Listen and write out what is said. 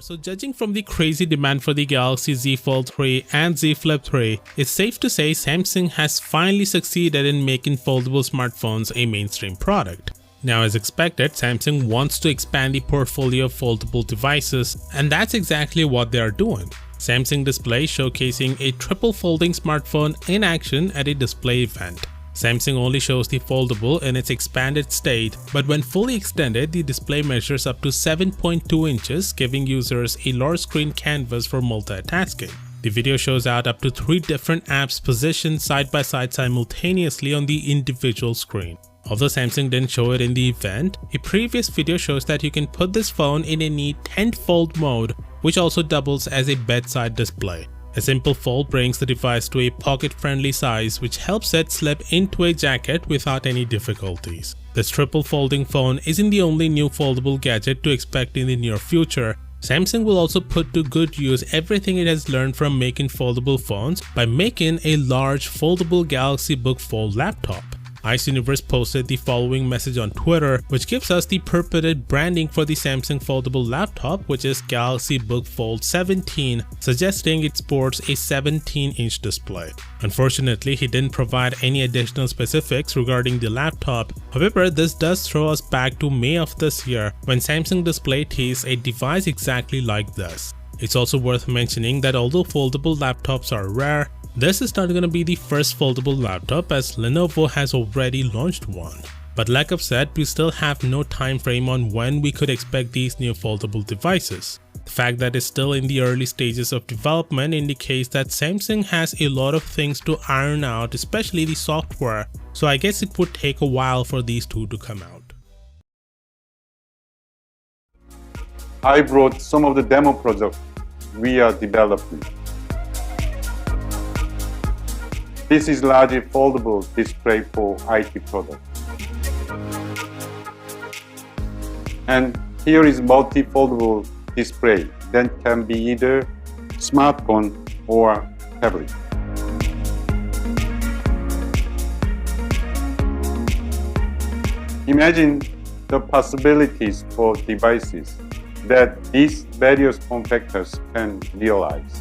So judging from the crazy demand for the Galaxy Z Fold 3 and Z Flip 3, it's safe to say Samsung has finally succeeded in making foldable smartphones a mainstream product. Now, as expected, Samsung wants to expand the portfolio of foldable devices, and that's exactly what they are doing. Samsung Display showcasing a triple folding smartphone in action at a display event. Samsung only shows the foldable in its expanded state, but when fully extended, the display measures up to 7.2 inches, giving users a large screen canvas for multitasking. The video shows out up to 3 different apps positioned side by side simultaneously on the individual screen. Although Samsung didn't show it in the event, a previous video shows that you can put this phone in a neat tent-fold mode, which also doubles as a bedside display. A simple fold brings the device to a pocket-friendly size, which helps it slip into a jacket without any difficulties. This triple folding phone isn't the only new foldable gadget to expect in the near future. Samsung will also put to good use everything it has learned from making foldable phones by making a large foldable Galaxy Book Fold laptop. Ice Universe posted the following message on Twitter, which gives us the purported branding for the Samsung foldable laptop, which is Galaxy Book Fold 17, suggesting it sports a 17-inch display. Unfortunately, he didn't provide any additional specifics regarding the laptop. However, this does throw us back to May of this year, when Samsung Display teased a device exactly like this. It's also worth mentioning that although foldable laptops are rare, this is not going to be the first foldable laptop, as Lenovo has already launched one. But like I've said, we still have no time frame on when we could expect these new foldable devices. The fact that it's still in the early stages of development indicates that Samsung has a lot of things to iron out, especially the software, so I guess it would take a while for these two to come out. I brought some of the demo projects we are developing. This is largely foldable display for IT products. And here is multi-foldable display that can be either smartphone or tablet. Imagine the possibilities for devices that these various form factors can realize.